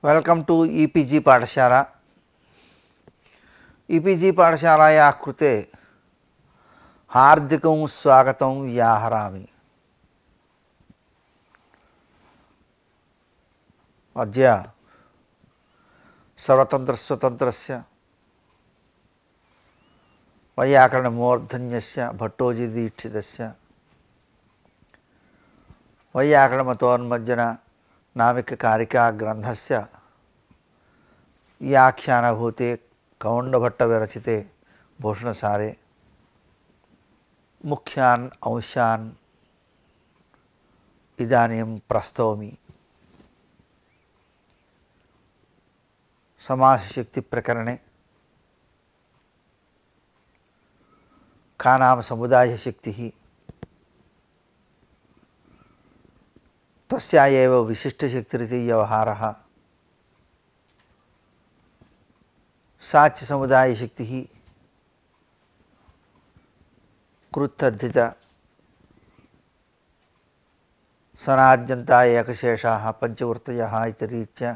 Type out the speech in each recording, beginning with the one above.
Welcome to e-PG पाठशाला। E-PG पाठशालायाः कृते हार्दिकं स्वागतं व्याहरामि। अद्य सर्वतन्त्रस्वतन्त्रस्य वैयाकरणमूर्धन्यस्य भट्टोजीदीक्षितस्य वैयाकरणमतोन्मज्जन नामिककारिका ग्रन्थस्य व्याख्यानभूते कौण्डभट्टविरचिते भूषणसारे मुख्यान् अंशान् इदानीं प्रस्तौमि। समासशक्तिप्रकरणे का नाम समुदायशक्तिः, तस्या एव विशिष्टशक्तिरिति व्यवहारः, सा च समुदायशक्तिः कृत्तद्धित सनाद्यन्ता एकशेषाः पंचवृत्तयः इति रीत्या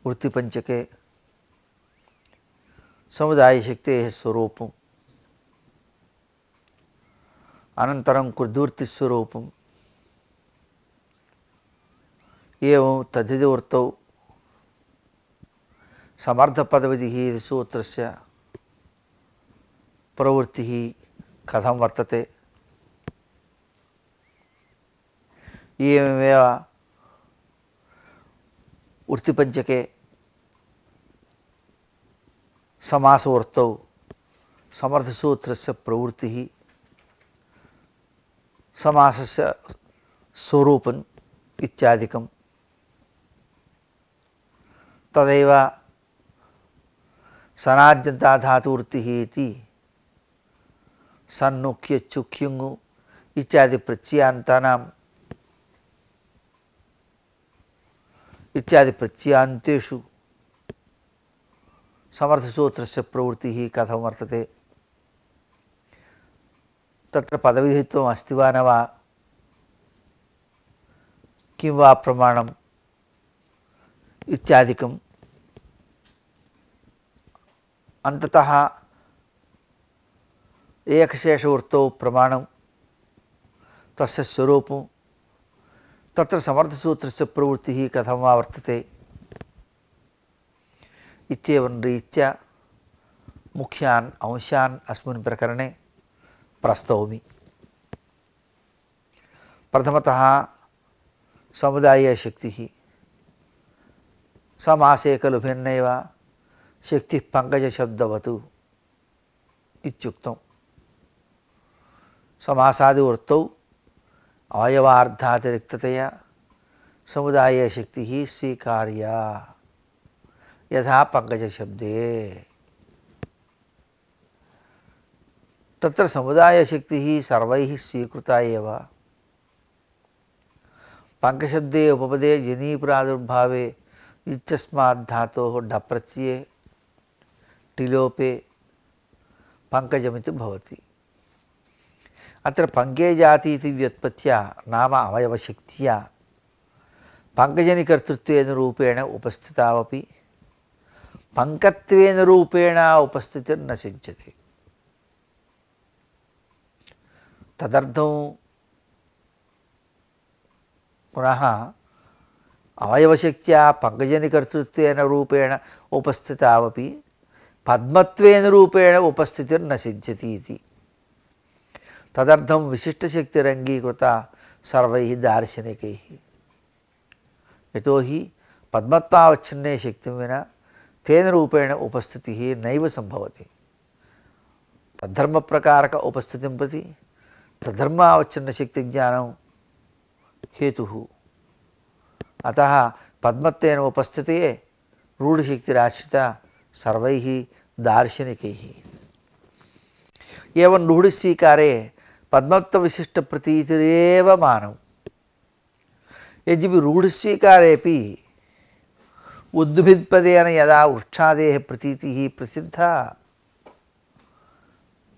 वृत्तिपञ्चके समुदायशक्तेः स्वरूपम् अनन्तरं कृद्वृत्तिस्वरूपम् एवं तद्धितवृत्तौ समर्थपदविधिः इति सूत्रस्य प्रवृत्तिः कथं वर्तते, एवमेव वृत्तिपञ्चके समासवृत्तौ समर्थसूत्रस्य प्रवृत्तिः समासस्य स्वरूपम् इत्यादिकं तदैव सनाद्यन्ता धातुवृत्तिः इति सन्नुक्य चुक्युङ् इत्यादि प्रत्ययान्तेषु समर्थसूत्रस्य प्रवृत्तिः कथं वर्तते, तत्र पदविधित्वम् अस्ति वा न वा, किं वा प्रमाणम् इत्यादिकम् अन्ततः एकशेषवृत्तौ प्रमाणं तस्य स्वरूपं तत्र समर्थसूत्रस्य प्रवृत्तिः कथं वा वर्तते इत्येवं रीत्या मुख्यान् अंशान् अस्मिन् प्रकरणे प्रस्तौमि। प्रथमतः समुदायशक्तिः। समासे खलु भिन्नैव शक्तिः पङ्कजशब्दवत् इत्युक्तम्। समासादिवृत्तौ अवयवार्थातिरिक्ततया समुदायशक्तिः स्वीकार्या यथा पङ्कजशब्दे। तत्र समुदायशक्तिः सर्वैः स्वीकृता एव। पङ्कशब्दे उपपदे जनीप्रादुर्भावे इत्यस्मात् धातोः ढप्रत्यये टिलोपे पङ्कजमिति भवति। अत्र पङ्के जाति इति व्युत्पत्त्या नाम अवयवशक्त्या पङ्कजनिकर्तृत्वेन रूपेण उपस्थितावपि पङ्कत्वेन रूपेण उपस्थितिर्न सिद्ध्यति। तदर्थं पुनः अवयवशक्त्या पङ्कजनिकर्तृत्वेन रूपेण उपस्थितावपि पद्मत्वेन रूपेण उपस्थितिर्न सिद्ध्यति इति। तदर्थं विशिष्टशक्तिरङ्गीकृता सर्वैः दार्शनिकैः। यतोहि पद्मत्वावच्छिन्ने शक्तिं विना तेन रूपेण उपस्थितिः नैव सम्भवति। तद्धर्मप्रकारक उपस्थितिं प्रति तद्धर्मावच्छिन्नशक्तिज्ञानं हेतुः। अतः पद्मत्वेन उपस्थितिः रूढशक्तिराश्रिता सर्वैः दार्शनिकैः। एवं रूढस्वीकारे पद्मत्वविशिष्टप्रतीतिरेव मानम्। यद्यपि रूढस्वीकारेपि उद्भिदपदेन यदा वृक्षादेः प्रतीतिः प्रसिद्धा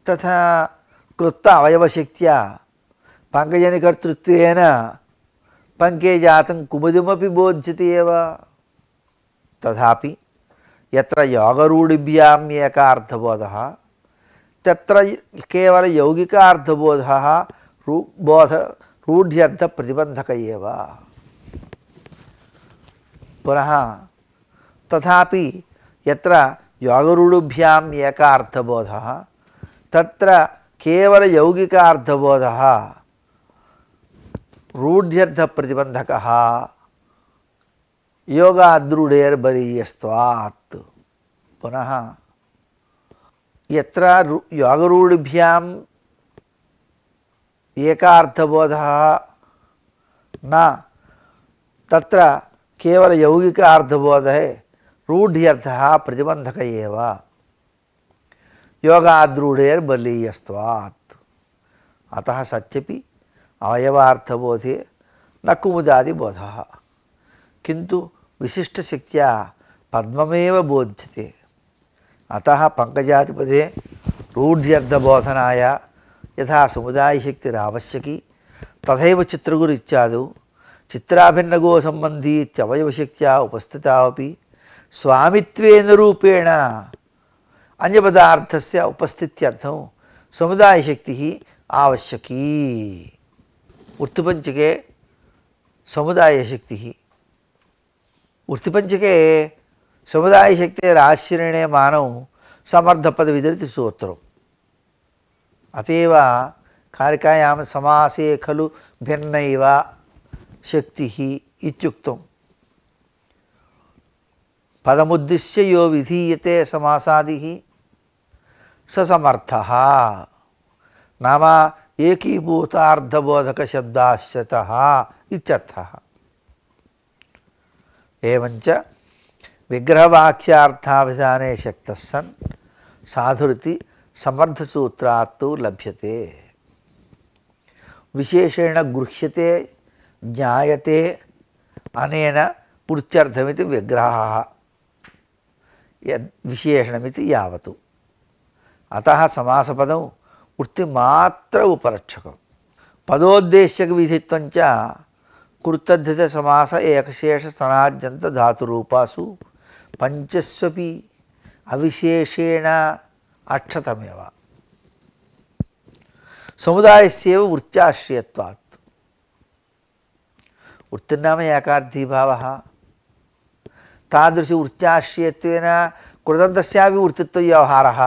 तथा कृत्त अवयवशक्त्या पङ्कजनिकर्तृत्वेन पंके जातं कुमुदमपि बोध्यते एव। तथापि यत्र योगरूढिभ्याम् एकार्थबोधः तत्र केवल यौगिकार्थबोधः रूढ्यर्थप्रतिबन्धक एव। पुनः तथापि यत्र योगरूढिभ्याम् एकार्थबोधः तत्र केवल यौगिकार्थबोधः रूढ्यर्थप्रतिबन्धकः योगाद्रूढेर्बलीयस्त्वात्। पुनः यत्र योगरूढिभ्याम् एकार्थबोधः न तत्र केवल यौगिकार्थबोधः रूढ्यर्थः प्रतिबन्धक एव योगाद्रूढेर्बलीयस्त्वात्। अतः सत्यपि अवयवार्थबोधे न कुमुदादिबोधः किन्तु विशिष्टशक्त्या पद्ममेव बोध्यते। अतः पंकजाधिपते रूढ्यर्थबोधनाय यथा समुदायशक्तिरावश्यकी तथैव चित्रगुरु इत्यादौ चित्राभिन्नगो सम्बन्धी इत्यवयवशक्त्या उपस्थितावपि स्वामित्वेन रूपेण अन्यपदार्थस्य उपस्थित्यर्थं समुदायशक्तिः आवश्यकी। वृत्तिपञ्चके समुदायशक्तिः वृत्तिपञ्चके समुदायशक्तेराश्रयणे मानव समर्थपदविदरिति सूत्रम्। अतएव कारिकायां समासे खलु भिन्नैव शक्तिः इत्युक्तम्। पदमुद्दिश्य यो विधीयते समासादिः स समर्थः नाम एकीभूतार्धबोधक शब्दाश्रितः इत्यर्थः। एवञ्च विग्रहवाक्यार्थाभिधाने शक्तः सन् साधुरिति समर्थसूत्रात् लभ्यते। विशेषेण गृह्यते ज्ञायते अनेन वृत्त्यर्थमिति विग्रहः यद् विशेषणमिति यावत्। अतः समासपदं वृत्तिमात्र उपरक्षकम्। पदोद्देश्यकविधित्वञ्च कृतद्धितसमास एकशेष सनाद्यन्त धातुरूपासु पंचस्वपि अविशेषेण अक्षतमेव। समुदायस्यैव वृत्त्याश्रयत्वात्। वृत्तिर्नाम एकार्थी भावः। तादृश वृत्त्याश्रयत्वेन कृतन्तस्यापि वृत्तित्वव्यवहारः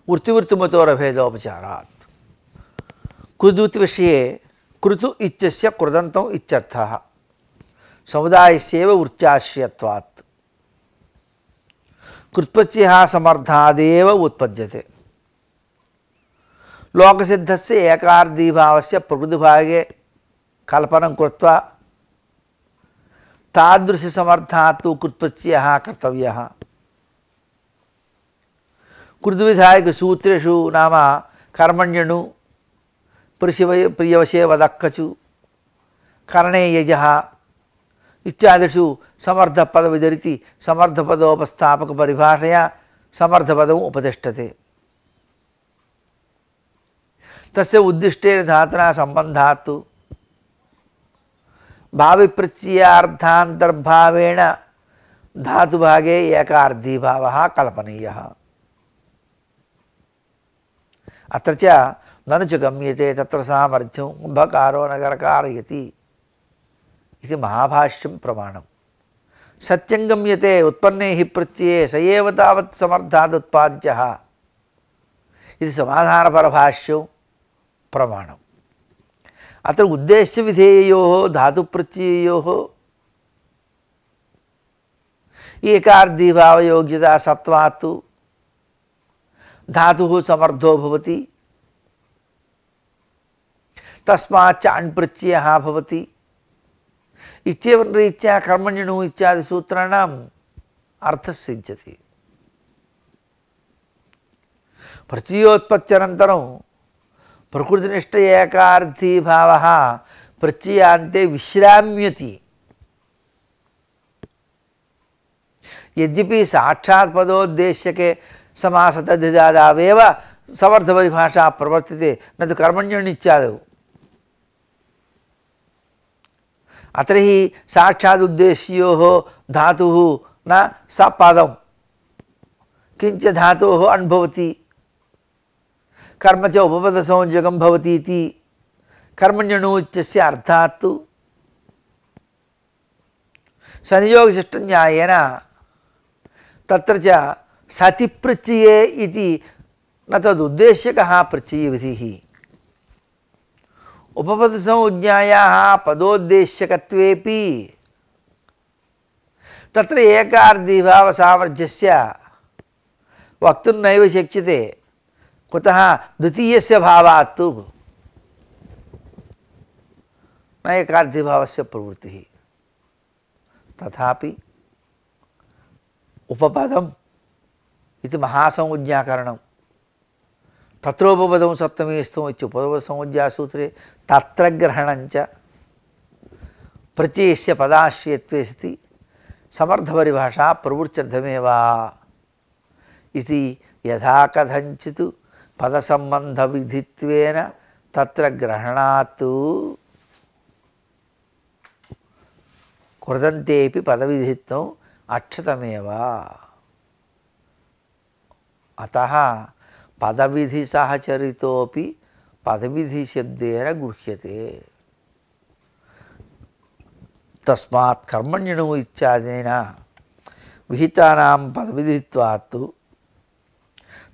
वृत्तिवृत्तिमतोरभेदोपचारात्। कृद्वृत्तिविषये कृतु इत्यस्य कृदन्तम् इत्यर्थः। समुदायस्यैव वृत्त्याश्रयत्वात्। कृत्प्रत्ययः समर्थादेव उत्पद्यते। लोकसिद्धस्य एकार्धीभावस्य प्रकृतिभागे कल्पनं कृत्वा तादृशसमर्थात् तु कृत्प्रत्ययः कर्तव्यः। कृद्विधायकसूत्रेषु नाम कर्मण्यणु प्रियवशे वदक्कचु करणे यजः इत्यादिषु समर्थपदविदरिति समर्थपदोपस्थापक परिभाषया समर्थपदम् उपतिष्ठते। तस्य उद्दिष्टेन धातुना सम्बन्धात् भाविप्रत्ययार्थान्तर्भावेण धातुभागे एकार्धीभावः कल्पनीयः। अत्र च ननु च गम्यते तत्र सामर्थ्यं कुम्भकारो नगरकारयति इति महाभाष्यं प्रमाणम्। सत्यं गम्यते उत्पन्ने हि प्रत्यये स एव तावत् समर्थात् उत्पाद्यः इति समाधानपरभाष्यं प्रमाणम्। अत्र उद्देश्यविधेययोः धातुप्रत्यययोः एकार्धीभावयोग्यता सत्वात् धातुः समर्थो भवति तस्माच्च अण् प्रत्ययः भवति इत्येवं रीत्या कर्मण्यणु इत्यादि सूत्राणाम् अर्थः सिद्ध्यति। प्रत्ययोत्पत्त्यनन्तरं प्रकृतिनिष्ठ एकार्थीभावः प्रत्ययान्ते विश्राम्यति। यद्यपि साक्षात् पदोद्देश्यके समासतद्धितादावेव समर्थपरिभाषा प्रवर्तते न तु कर्मण्यणु इत्यादौ। अत्र हि साक्षादुद्देश्ययोः धातुः न सपदं किञ्च धातोः अण्भवति कर्म च उपपदसंज्ञकं भवति इति कर्मण्यणु इत्यस्य अर्थात् तु संयोगशिष्टन्यायेन तत्र च सति प्रत्यये इति न तदुद्देश्यकः प्रत्ययविधिः उपपदसंज्ञायाः पदोद्देश्यकत्वेपि तत्र एकार्धीभावसामर्थ्यस्य वक्तुं नैव शक्यते कुतः द्वितीयस्य भावात् तु न एकार्धीभावस्य प्रवृत्तिः तथापि उपपदम् इति महासंज्ञाकरणं तत्रोपपदं सप्तमी स्तुम् इत्युपपदसंज्ञासूत्रे तत्र ग्रहणञ्च प्रत्ययस्य पदाश्रयत्वे सति समर्थपरिभाषा प्रवृत्त्यर्थमेव इति यथा कथञ्चित् पदसम्बन्धविधित्वेन तत्र ग्रहणात् कृदन्तेऽपि पदविधित्वम् अक्षतमेव अतः पदविधिसहचरितोऽपि पदविधिशब्देन गृह्यते तस्मात् कर्मण्यणु इत्यादेन विहितानां पदविधित्वात्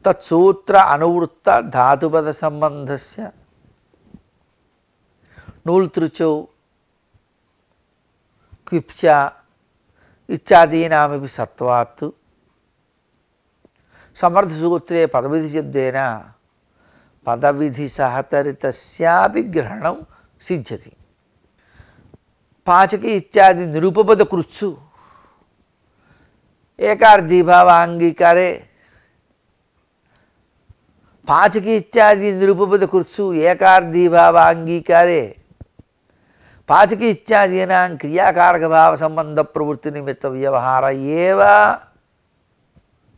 तत्सूत्र अनुवृत्त धातुपद संबंधस्य नूल्तृचौ क्विप्च इत्यादीनामपि सत्वात् समर्थसूत्रे पदविधिशब्देन पदविधिसहचरितस्यापि ग्रहणं सिद्ध्यति पाचकी इत्यादि निरुपपदकृत्सु एकार्धीभावाङ्गीकारे पाचकी इत्यादि निरुपपदकृत्सु एकार्धीभावाङ्गीकारे पाचकी इत्यादीनां क्रियाकारकभावसम्बन्धप्रवृत्तिनिमित्तव्यवहार एव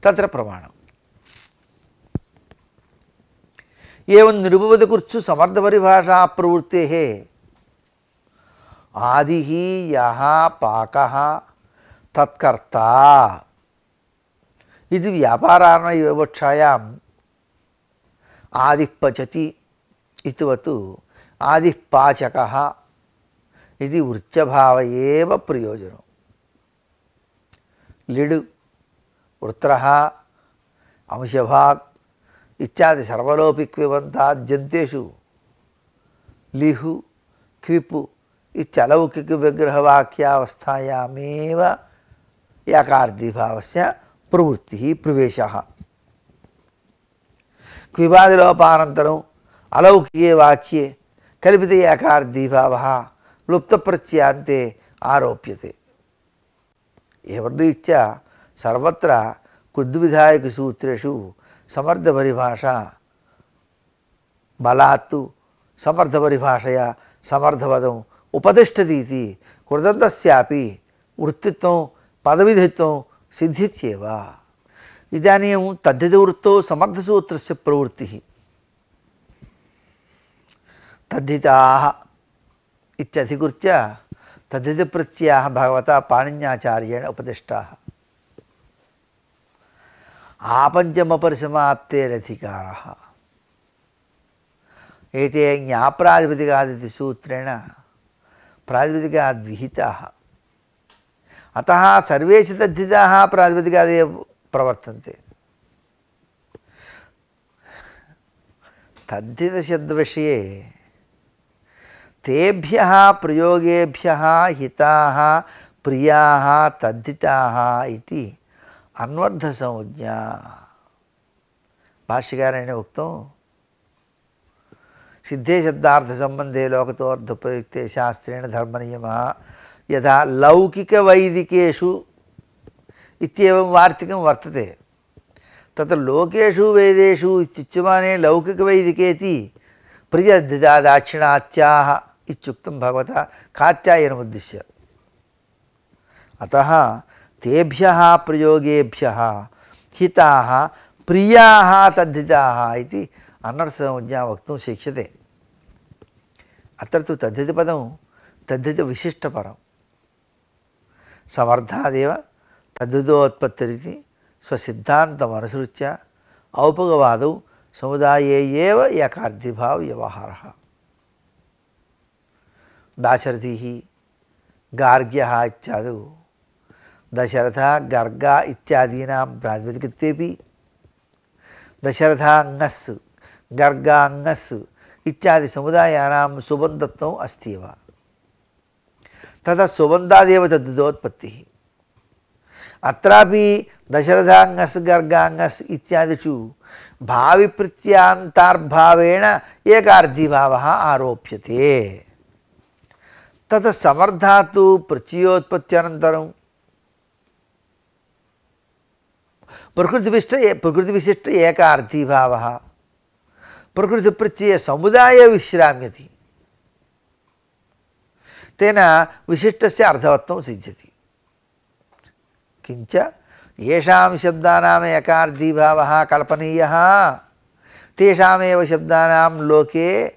तत्र प्रमाणम् एवं निरुपपदकृत्सु समर्थपरिभाषा प्रवृत्तेः आदिः यः पाकः तत्कर्ता इति व्यापारार्थविवक्षायाम् आदिः पचति इतिवत् आदिः पाचकः इति वृत्यभाव एव प्रयोजनम् लिड् वृत्रः अंशभाग् इत्यादि सर्वलोपि क्विबन्तात् जन्तेषु लिहु क्विपु इत्यलौकिकविग्रहवाक्यावस्थायामेव यकार्धीभावस्य प्रवृत्तिः प्रवेशः क्विबादिलोपानन्तरम् अलौकिके वाक्ये कल्पिते यकार्धीभावः लुप्तप्रत्ययान्ते आरोप्यते एवं रीत्या सर्वत्र कुद्विधायकसूत्रेषु समर्थपरिभाषा बलात् समर्थपरिभाषया समर्थपदम् उपतिष्ठति इति कृदन्तस्यापि वृत्तित्वं पदविधित्वं सिद्ध्यत्येव इदानीं तद्धितवृत्तौ समर्थसूत्रस्य प्रवृत्तिः तद्धिताः इत्यधिकृत्य तद्धितप्रत्ययाः भगवता पाणिन्याचार्येण उपदिष्टाः आपञ्चमपरिसमाप्तेरधिकाराः एते ज्ञाप्रातिपदिकादिति सूत्रेण प्रातिपदिकाद्विहिताः अतः सर्वे च तद्धिताः प्रातिपदिकादेव प्रवर्तन्ते तद्धितशब्दविषये तेभ्यः प्रयोगेभ्यः हिताः प्रियाः तद्धिताः इति अन्वर्थसंज्ञा भाष्यकारेण उक्तं सिद्धे शब्दार्थसम्बन्धे लोकतोऽर्थप्रयुक्ते शास्त्रेण धर्मनियमः यथा लौकिकवैदिकेषु इत्येवं वार्तिकं वर्तते तत्र लोकेषु वेदेषु इत्युच्यमाने लौकिकवैदिकेति प्रियद्धिता दाक्षिणात्याः इत्युक्तं भगवता कात्यायनमुद्दिश्य अतः तेभ्यः प्रयोगेभ्यः हिताः प्रियाः तद्धिताः इति अनर्थसंज्ञा वक्तुं शक्यते अत्र तु तद्धितपदं तद्धित विशिष्टपरं समर्थादेव तद्धितोत्पत्तिरिति स्वसिद्धान्तमनुसृत्य औपगवादौ समुदाये एव एकार्थिभाव व्यवहारः। दाशरथिः गार्ग्यः इत्यादौ दशरथः गर्गा इत्यादीनां प्रातिपदिकत्वेपि दशरथाङ्गस् गर्गाङ्गस् इत्यादि समुदायानां सुबन्धत्वम् अस्ति एव। तथा सुबन्धादेव तद्धितोत्पत्तिः। अत्रापि दशरथाङ्गस् गर्गाङ्गस् इत्यादिषु भाविप्रत्यान्तार्भावेण एकार्थिभावः आरोप्यते। ततः समर्थात् प्रत्ययोत्पत्त्यनन्तरं प्रकृतिविशिष्ट एकार्थिभावः प्रकृतिप्रत्यय समुदाये विश्राम्यति। तेन विशिष्टस्य अर्थवत्वं सिद्ध्यति। किञ्च येषां शब्दानाम् एकार्थिभावः कल्पनीयः तेषामेव शब्दानां लोके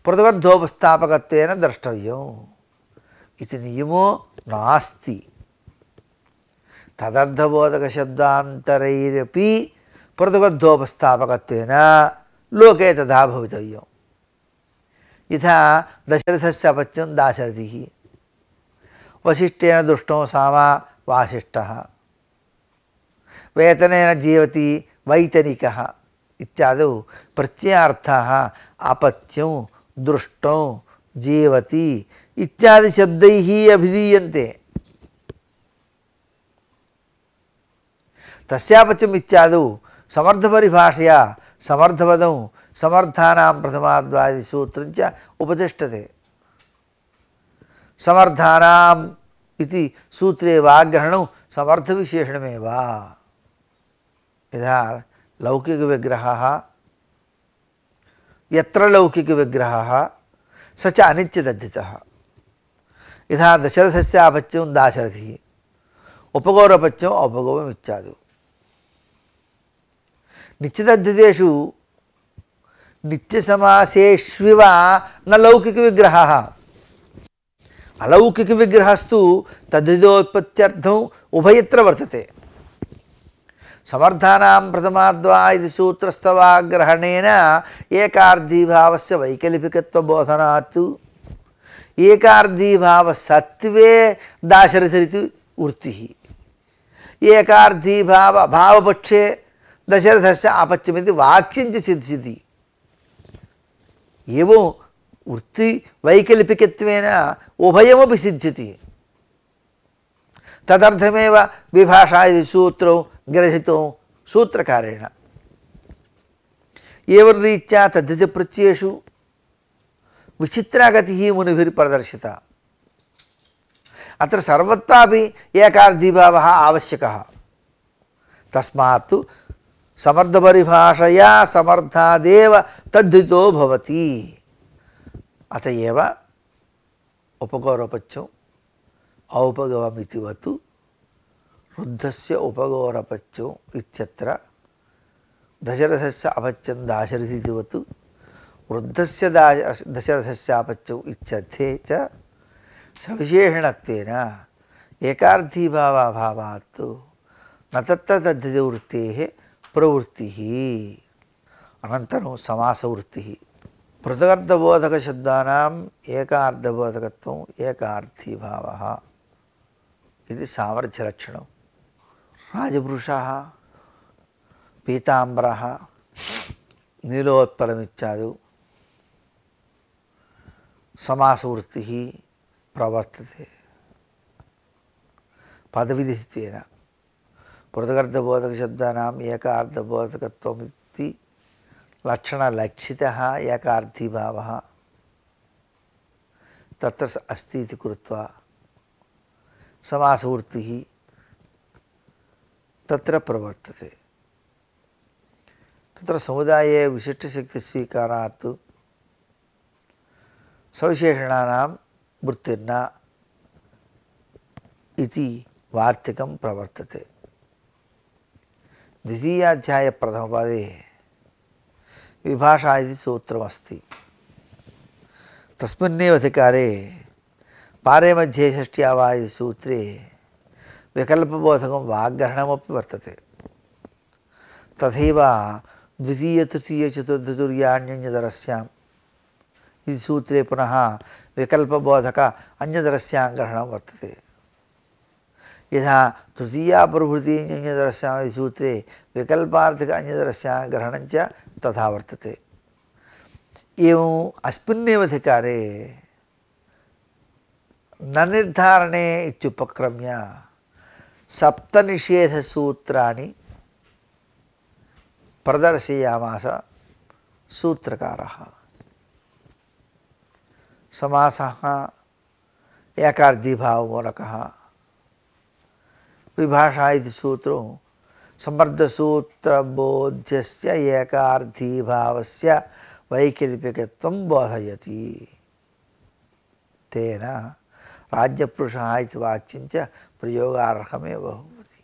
पृथगर्थोपस्थापकत्वेन द्रष्टव्यम् इति नियमो नास्ति। तदर्थबोधकशब्दान्तरैरपि पृथगर्थोपस्थापकत्वेन लोके तथा भवितव्यम्। यथा दशरथस्य अपत्यं दाशरथिः, वसिष्ठेन दुष्टो सामा वासिष्ठः, वेतनेन जीवति वैतनिकः इत्यादौ प्रत्ययार्थाः अपत्यं दृष्टो जीवति इत्यादि शब्दैः अभिधीयन्ते। तस्यापत्यम् इत्यादौ समर्थपरिभाषया समर्थपदं समर्थानां प्रथमाद्वादिसूत्रं च उपतिष्ठते। समर्थानाम् इति सूत्रे वाग्रहणं समर्थविशेषणमेव। यथा लौकिकविग्रहः यत्र लौकिकविग्रहः स च अनित्यतद्धितः। यथा दशरथस्य अपत्यं दाशरथिः, उपगौरपत्यम् औपगौरमित्यादि। नित्यतद्धितेषु नित्यसमासेष्विव न लौकिकविग्रहः। अलौकिकविग्रहस्तु तद्धितोत्पत्त्यर्थम् उभयत्र वर्तते। समर्थानां प्रथमाद्वा इति सूत्रस्थवाग्रहणेन एकार्थिभावस्य वैकल्पिकत्वबोधनात् एकार्थिभावसत्त्वे दाशरथिरिति वृत्तिः, एकार्थिभाव अभावपक्षे दशरथस्य अपत्यमिति वाक्यं च सिद्ध्यति। एवं वृत्ति वैकल्पिकत्वेन उभयमपि सिद्ध्यति। तदर्थमेव विभाषा इति सूत्रौ ग्रथितो सूत्रकारेण। एवं रीत्या तद्धितप्रत्ययेषु विचित्रा गतिः मुनिभिर्प्रदर्शिता। अत्र सर्वत्रापि एकार्थिभावः आवश्यकः। तस्मात् समर्थपरिभाषया समर्थादेव तद्धितो भवति। अतएव उपगौरपत्यम् औपगवमितिवत् रुद्धस्य उपगौरपत्यम् इत्यत्र दशरथस्य अपत्यं दाशरथितिवत् वृद्धस्य दशरथस्य अपत्यम् इत्यर्थे च सविशेषणत्वेन एकार्थिभावाभावात् न तत्र तद्धितवृत्तेः प्रवृत्तिः। अनन्तरं समासवृत्तिः। पृथगर्थबोधकशब्दानाम् एकार्थबोधकत्वम् एकार्थिभावः इति सामर्थ्यलक्षणम्। राजपुरुषः, पीताम्बरः, नीलोत्पलमित्यादौ समासवृत्तिः प्रवर्तते। पदविधित्वेन पृथगर्थबोधकशब्दानाम् एकार्थबोधकत्वमिति लक्षणलक्षितः एकार्थिभावः तत्र अस्ति इति कृत्वा समासवृत्तिः तत्र प्रवर्तते। तत्र समुदाये विशिष्टशक्तिस्वीकारात् सविशेषणानां वृत्तिर्न इति वार्तिकं प्रवर्तते। द्वितीयाध्याये प्रथमपदे विभाषा इति सूत्रमस्ति। तस्मिन्नेव अधिकारे पारे मध्ये षष्ट्यावायि सूत्रे विकल्पबोधकं वाग्ग्रहणमपि वर्तते। तथैव द्वितीय तृतीय चतुर्थतुर्याण्यन्यतरस्याम् इति सूत्रे पुनः विकल्पबोधक अन्यतरस्यां ग्रहणं वर्तते। यथा तृतीयाप्रभृतिन्यतरस्याम् इति सूत्रे विकल्पार्थक अन्यतरस्यां ग्रहणं च तथा वर्तते। एवम् अस्मिन्नेव अधिकारे न निर्धारणे इत्युपक्रम्य सप्तनिषेधसूत्राणि प्रदर्शयामास सूत्रकारः। समासः एकार्धीभावमूलकः, विभाषा इति सूत्रं समर्थसूत्रबोध्यस्य एकार्धीभावस्य वैकल्पिकत्वं बोधयति। तेन राज्यपुरुषः इति वाक्यं च प्रयोगार्हमेव भवति।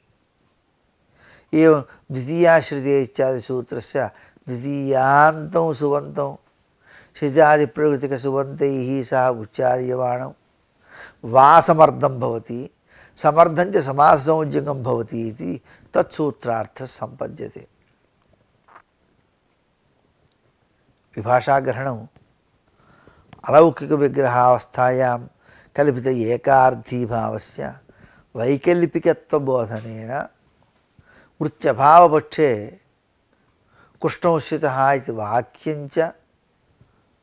एवं द्वितीयाश्रिते इत्यादि सूत्रस्य द्वितीयान्तं सुबन्तं शिजादिप्रकृतिकसुबन्तैः सह उच्चार्यमाणं वासमर्धं भवति, समर्थं च समाससंज्ञकं भवति इति तत्सूत्रार्थः सम्पद्यते। विभाषाग्रहणम् अलौकिकविग्रहावस्थायां कल्पित एकार्धीभावस्य वैकल्पिकत्वबोधनेन वृत्यभावपक्षे कुष्ठंस्थितः इति वाक्यञ्च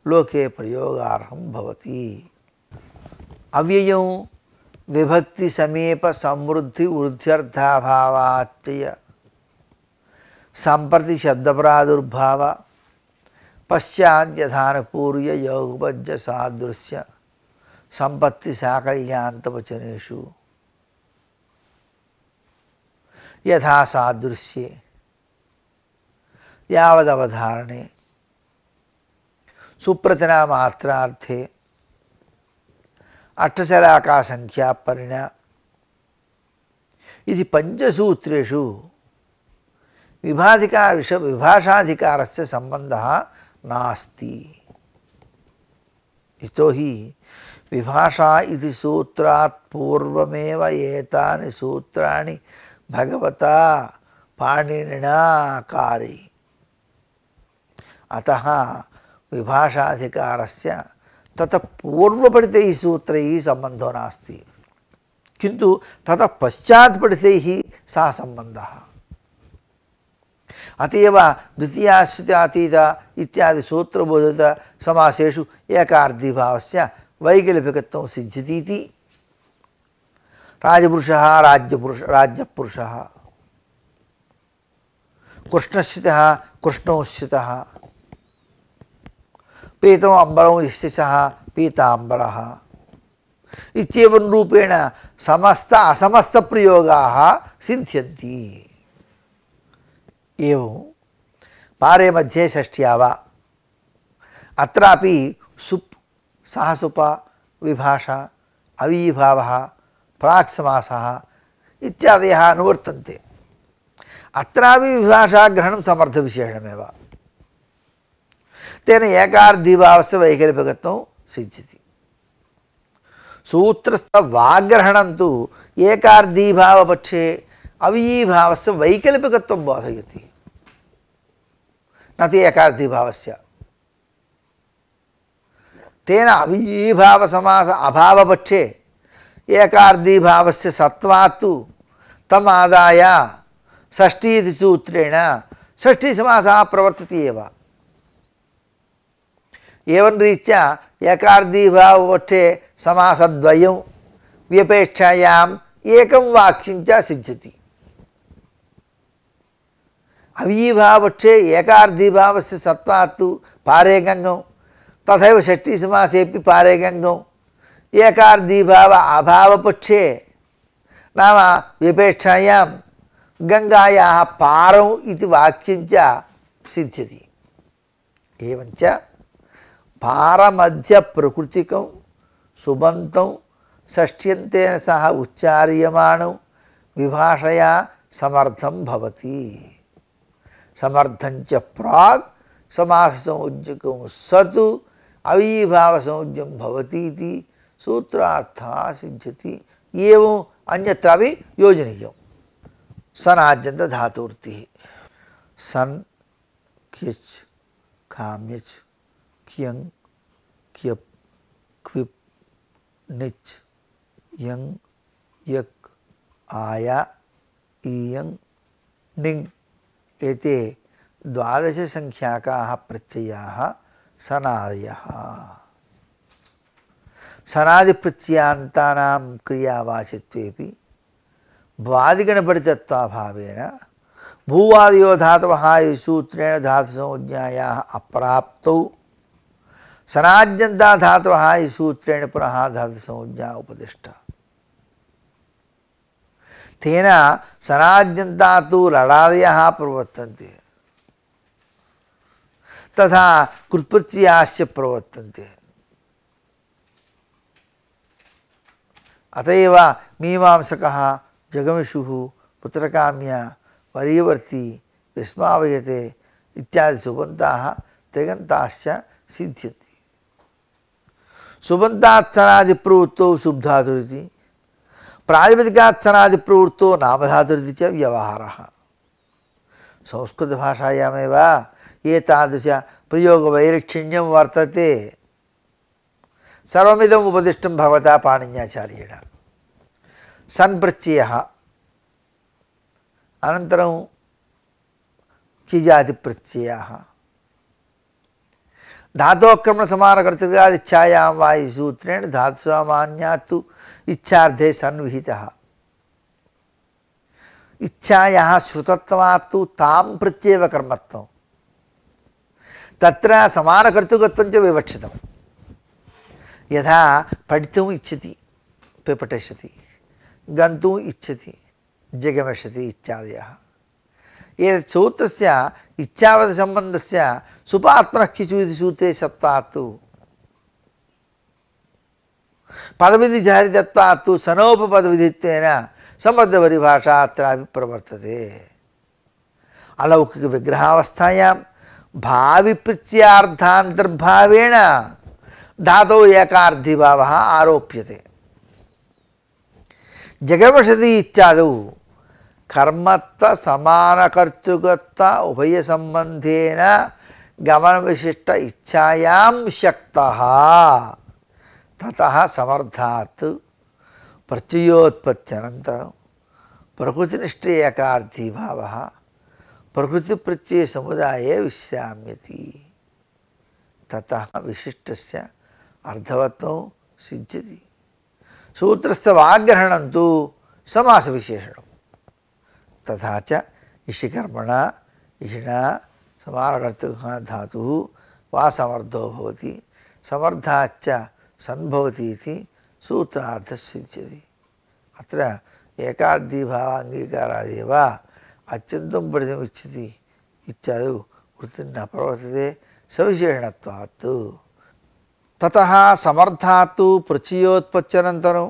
लोके प्रयोगार्हं भवति। अव्ययं विभक्ति समीप समृद्धि वृद्ध्यर्थाभावाच्चय संप्रति शब्दप्रादुर्भाव पश्चाद्यथानुपूर्य योगपज्य सादृश्य संपत्ति साकल्यान्तवचनेषु यथा सादृश्ये यावदवधारणे सुप्रतिना मात्रार्थे अष्टशलाका संख्या परिणा इति पंचसूत्रेषु विभाषाधिकारस्य संबंधः नास्ति। इतो हि विभाषा इति सूत्रात् पूर्वमेव एतानि सूत्राणि भगवता पाणिनिना कारि। अतः विभाषाधिकारस्य ततः पूर्वपठितैः सूत्रैः सम्बन्धो नास्ति, किन्तु ततः पश्चात् पठितैः सः सम्बन्धः। अतएव द्वितीयाश्रितातीत इत्यादि सूत्रबोधित समासेषु एकार्धीभावस्य वैकल्पिकत्वं सिद्ध्यति इति। राजपुरुषः राज्यपुरुषः, कृष्णस्थितः कृष्णोस्थितः, पीतम् अम्बरं यस्य सः पीताम्बरः इत्येवं रूपेण समस्त असमस्त प्रयोगाः सिद्ध्यन्ति। एवं पारे मध्ये षष्ट्या वा अत्रापि सुप् सहसुप विभाषा अवीभावः प्राक्समासः इत्यादयः अनुवर्तन्ते। अत्रापि विभाषाग्रहणं समर्थविशेषणमेव। तेन एकार्धीभावस्य वैकल्पिकत्वं सिद्ध्यति। सूत्रस्थ वाग्ग्रहणं तु एकार्धीभावपक्षे अवीभावस्य वैकल्पिकत्वं बोधयति, न तु एकार्धीभावस्य। तेन अवीभावसमास अभावपक्षे एकार्धीभावस्य सत्वात् तु तम् आदाय षष्ठी इति सूत्रेण षष्ठीसमासः प्रवर्तते एव। एवं रीत्या एकार्धीभावपक्षे समासद्वयं व्यपेक्षायाम् एकं वाक्यं च सिद्ध्यति। अवीभावपक्षे एकार्धीभावस्य सत्वात् तु पारेगङ्गं, तथैव षष्ठीसमासेपि पारेगङ्गं। एकार्धीभाव अभावपक्षे नाम विपेक्षायां गङ्गायाः पारौ इति वाक्यं च सिद्ध्यति। एवञ्च पारमध्यप्रकृतिकं सुबन्तं षष्ठ्यन्तेन सह उच्चार्यमाणं विभाषया समर्थं भवति। समर्थं च प्राक् समाससंज्ञकं स तु अवीभावसंज्ञं भवति इति सूत्रार्थः सिद्ध्यति। एवं अन्यत्रापि योजनीयं। सनाद्यन्त धातुवृत्तिः सन् क्यच् काम्यच् क्यं क्यप् क्विप् निच् यं यक् आया इयं निङ् एते 12 संख्याकाः प्रत्ययाः सनादयः। सनादि प्रत्ययान्तानां क्रियावाचित्वेपि भ्वादिगणपरितत्वाभावेन भूवादयो धातवः सूत्रेण धातुसंज्ञायाः अप्राप्तौ सनाद्यन्ता धातवः सूत्रेण पुनः धातुसंज्ञा उपदिष्टा। तेन सनाद्यन्ता तु लडादयः प्रवर्तन्ते तथा कृत्प्रत्ययाश्च प्रवर्तन्ते। अतएव मीमांसकः जगमिषुः पुत्रकाम्या वरीवर्ती विस्मावयते इत्यादि सुबन्ताः तिङन्ताश्च सिद्ध्यन्ति। सुबन्तात् सनादिप्रवृत्तौ शुभधातुरिति प्रातिपदिकात् सनादिप्रवृत्तौ नामधातुरिति च व्यवहारः। संस्कृतभाषायामेव एतादृश प्रयोगवैलक्षण्यं वर्तते। सर्वमिदम् उपदिष्टं भगवता पाणिन्याचार्येण। सन् प्रत्ययः अनन्तरं किजाति प्रत्ययाः धातोक्रमणसमानकर्तृकादिच्छायां वा सूत्रेण धातुसामान्यात् तु इच्छार्थे सन्विहितः। इच्छायाः श्रुतत्वात् तु तां प्रत्येव कर्मत्वं तत्र समानकर्तृकत्वं च विवक्षितम्। यथा पठितुम् इच्छति पिपठिष्यति, गन्तुम् इच्छति जगमिष्यति इत्यादयः। एतत् सूत्रस्य इच्छावद्सम्बन्धस्य सुपात्मनः किचु इति सूत्रे सत्त्वात् पदविधिचारितत्वात् सनोपपदविधित्वेन सम्बद्धपरिभाषा अत्रापि प्रवर्तते। अलौकिकविग्रहावस्थायां भाविप्रत्ययार्थान्तर्भावेण धातौ एकार्धिभावः आरोप्यते। जगमिषति इत्यादौ कर्मत्व समानकर्तृकत्व उभयसम्बन्धेन गमनविशिष्ट इच्छायां शक्तः ततः समर्थात् प्रत्ययोत्पत्त्यनन्तरं प्रकृतिनिष्ठ एकार्धिभावः प्रकृतिप्रत्ययसमुदाये विश्राम्यति। ततः विशिष्टस्य अर्थवत्वं सिद्ध्यति। सूत्रस्थ वाग्ग्रहणं तु समासविशेषणं। तथा च इषिकर्मणा इषिणा समानकर्तृकः धातुः वा समर्थो भवति, समर्थाच्च सन्भवति इति सूत्रार्थः सिद्ध्यति। अत्र एकार्धिभावाङ्गीकारादेव अत्यन्तं पठितुमिच्छति इत्यादौ वृत्तिर्न प्रवर्तते सविशेषणत्वात्। ततः समर्थात् प्रत्ययोत्पत्त्यनन्तरं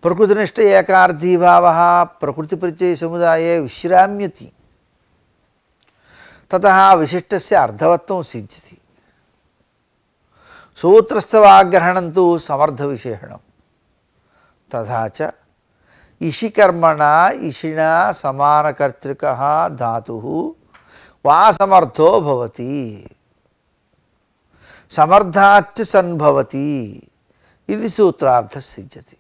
प्रकृतिनिष्ठ एकार्धिभावः प्रकृतिप्रत्ययसमुदाये विश्राम्यति। ततः विशिष्टस्य अर्थवत्वं सिद्ध्यति। सूत्रस्थवाग्रहणं तु समर्थविशेषणं। तथा च इषिकर्मणा इषिणा समानकर्तृकः धातुः वा समर्थो भवति, समर्थाच्च सन्भवति इति सूत्रार्थः सिद्ध्यति।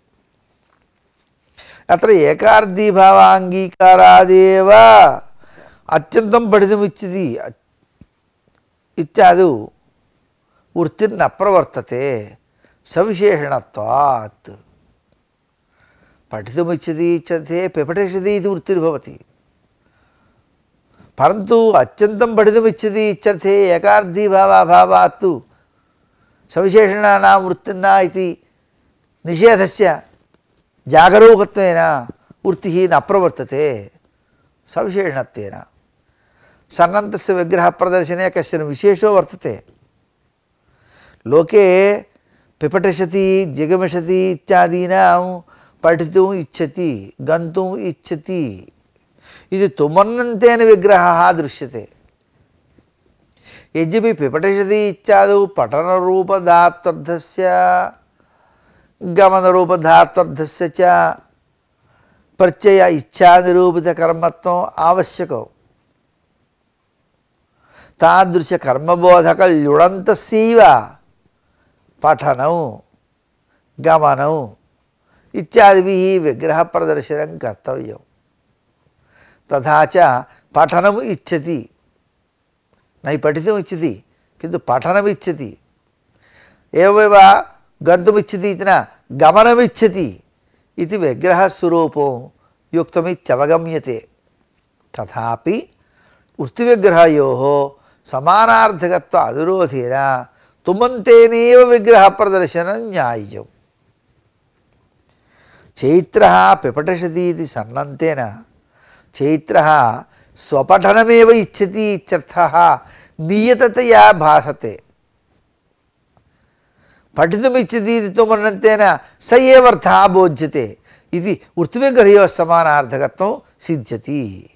अत्र एकार्धिभावाङ्गीकारादेव अत्यन्तं पठितुमिच्छति इत्यादौ वृत्तिर्न प्रवर्तते सविशेषणत्वात्। पठितुमिच्छति इत्यर्थे पिपठिष्यति इति वृत्तिर्भवति, परन्तु अत्यन्तं पठितुमिच्छति इत्यर्थे एकार्धिभावाभावात् तु सविशेषणानां वृत्तिर्न इति निषेधस्य जागरूकत्वेन वृत्तिः न प्रवर्तते सविशेषणत्वेन। सन्नन्तस्य विग्रहप्रदर्शने कश्चन विशेषो वर्तते। लोके पिपठिष्यति जिगमिषति इत्यादीनां पठितुम् इच्छति गन्तुम् इच्छति इति तुमन्नन्तेन विग्रहः दृश्यते। यद्यपि पिपठिष्यति इत्यादौ पठनरूपधात्वर्थस्य गमनरूपधात्वर्थस्य च प्रत्यय इच्छानिरूपितकर्मत्वम् आवश्यकम् तादृशकर्मबोधकल्युडन्तस्यैव पठनं गमनम् इत्यादिभिः विग्रहप्रदर्शनं कर्तव्यं। तथा च पठनम् इच्छति न पठितुम् इच्छति किन्तु पठनम् इच्छति एवमेव गन्तुम् इच्छति इति न गमनम् इच्छति इति विग्रहस्वरूपं युक्तमित्यवगम्यते। तथापि वृत्तिविग्रहयोः समानार्थकत्व अनुरोधेन तुमन्तेनैव विग्रहप्रदर्शनं न्याय्यम्। चैत्रः पिपठषति इति सन्नन्तेन चैत्रः स्वपठनमेव इच्छति इत्यर्थः नियततया भासते। पठितुम् इच्छति इति तुमन्तेन स एव अर्थः बोध्यते इति वृत्तिविग्रहयोः समानार्थकत्वं सिद्ध्यति।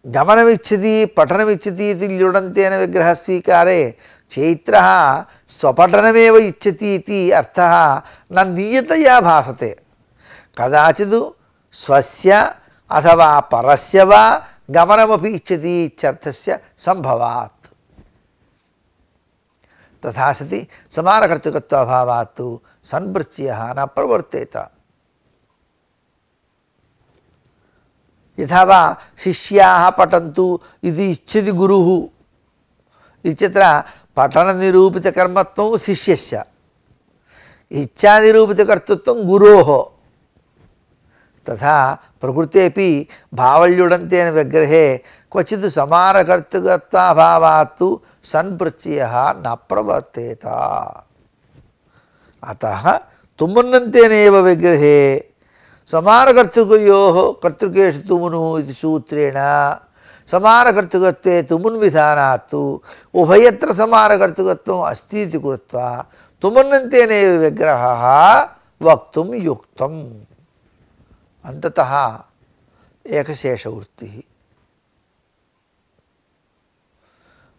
गमनमिच्छति पठनमिच्छति इति ल्युडन्तेन विग्रहस्वीकारे चैत्रः स्वपठनमेव इच्छति इति अर्थः न नियतया भासते। कदाचित् स्वस्य अथवा परस्य वा गमनमपि इच्छति इत्यर्थस्य सम्भवात्। तथा सति समानकर्तृकत्वाभावात् तु सन्प्रत्ययः न प्रवर्तेत। यथा वा शिष्याः पठन्तु इति इच्छति गुरुः इत्यत्र पठननिरूपितकर्मत्वं शिष्यस्य इच्छानिरूपितकर्तृत्वं गुरोः। तथा प्रकृतेपि भावल्युडन्तेन विग्रहे क्वचित् समानकर्तृकत्वाभावात् तु सन्प्रत्ययः न प्रवर्तेत। अतः तुमुन्नन्तेनैव विग्रहे समानकर्तृकयोः कर्तृकेषु तुमुनुः इति सूत्रेण समानकर्तृकत्वे तुमुन्विधानात् उभयत्र समानकर्तृकत्वम् अस्ति इति कृत्वा तुमुन्नन्तेनैव विग्रहः वक्तुं युक्तम्। अंततः एकशेषवृत्तिः।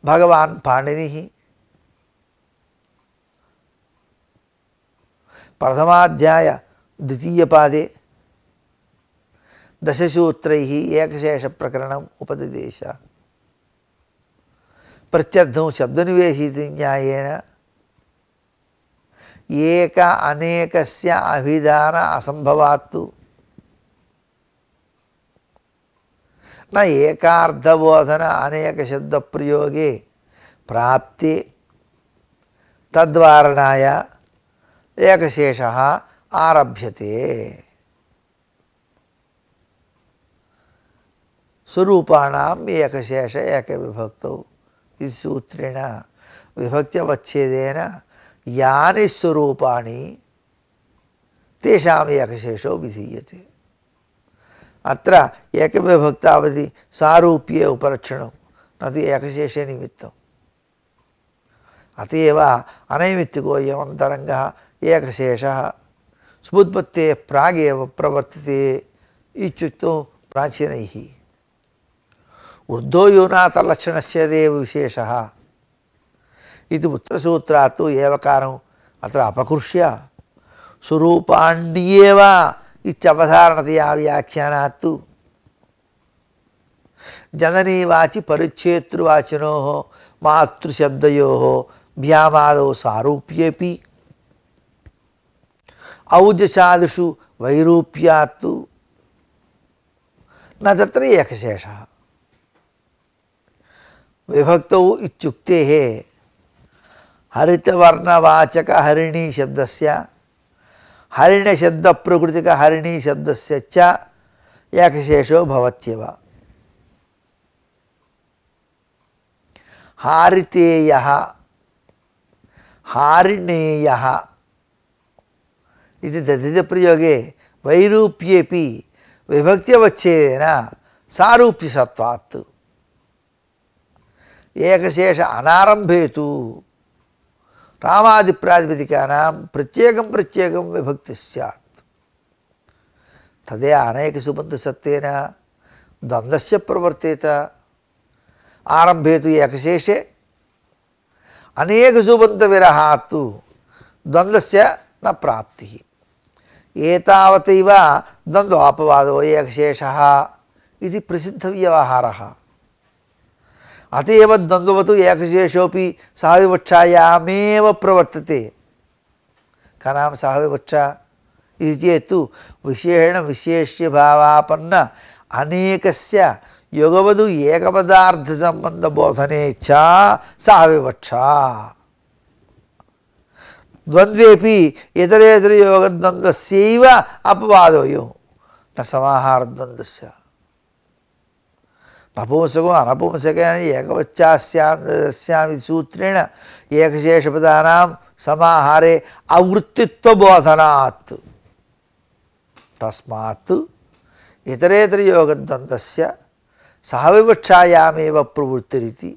भगवान् पाणिनिः प्रथमाध्याय द्वितीयपादे दशसूत्रैः एकशेषप्रकरणम् उपदिदेश। प्रत्यर्थं शब्दनिवेशिति न्यायेन एक अनेकस्य अभिधान असंभवात् न एकार्थबोधन अनेक शब्द प्रयोगे प्राप्ति तद्वारणाय एकशेषः आरभ्यते। स्वरूपाणाम् एकशेष एकविभक्तौ इति सूत्रेण विभक्त्यवच्छेदेन यानि स्वरूपाणि तेषाम् एकशेषो विधीयते। अत्र एकविभक्तावधि सारूप्ये उपलक्षणं न तु एकशेषे निमित्तम्। अतएव अनैमित्तिकोऽयमन्तरङ्गः एकशेषः स्मुत्पत्तेः प्रागेव प्रवर्तते इत्युक्तौ प्राचीनैः। ऊर्ध्वो यूनातलक्षणस्यैव विशेषः इति उत्तरसूत्रात् तु एवकारम् अत्र अपकृष्य स्वरूपाण्येव इत्यवधारणतया व्याख्यानात् तु जननीवाचि परिच्छेतृवाचिनोः मातृशब्दयोः भ्यामादौ सारूप्येपि औजसादिषु वैरूप्यात् न तत्र एकशेषः। विभक्तौ इत्युक्तेः हरितवर्णवाचक हरिणी शब्दस्य हरिण्य शब्द प्रकृतिक हरिणी शब्दस्य च एकशेषो भवत्येव। हारितेयः हारिणेयः इति तद्धितप्रयोगे वैरूप्येपि विभक्त्यवच्छेदेन सारूप्यसत्वात् एकशेष अनारंभे तु रामादिप्रातिपदिकानां प्रत्येकं प्रत्येकं विभक्ति स्यात्। तदे अनेकसुबन्धसत्तेन द्वन्द्वस्य प्रवर्तेत। आरंभे तु एकशेषे अनेकसुबन्धविरहात् तु द्वन्द्वस्य न प्राप्तिः। एतावतैव द्वन्द्वापवादो एकशेषः इति प्रसिद्धव्यवहारः। अत एव द्वन्द्ववतु एकशेषोऽपि सहविवक्षायामेव प्रवर्तते। का नाम सहविवक्षा इति चेत् विशेषण विशेष्यभावापन्न अनेकस्य युगवधु एकपदार्थसम्बन्धबोधने च सहविवक्षा। द्वन्द्वेपि इतरेतरयोगद्वन्द्वस्यैव अपवादोऽयं न समाहारद्वन्द्वस्य। नपुंसको अनपुंसकेन एकवचनास्याम् इति सूत्रेण एकशेषपदानां समाहारे अवृत्तित्वबोधनात्। तस्मात् इतरेतरयोगद्वन्द्वस्य सहविवक्षायामेव प्रवृत्तिरिति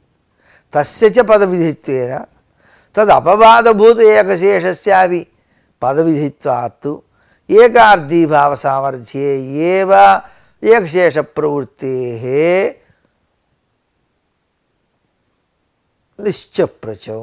तस्य च पदविधित्वेन तदपवादभूत एकशेषस्यापि पदविधित्वात् एकार्धीभावसामर्थ्ये एव एकशेषप्रवृत्तेः निश्चप्रचौ।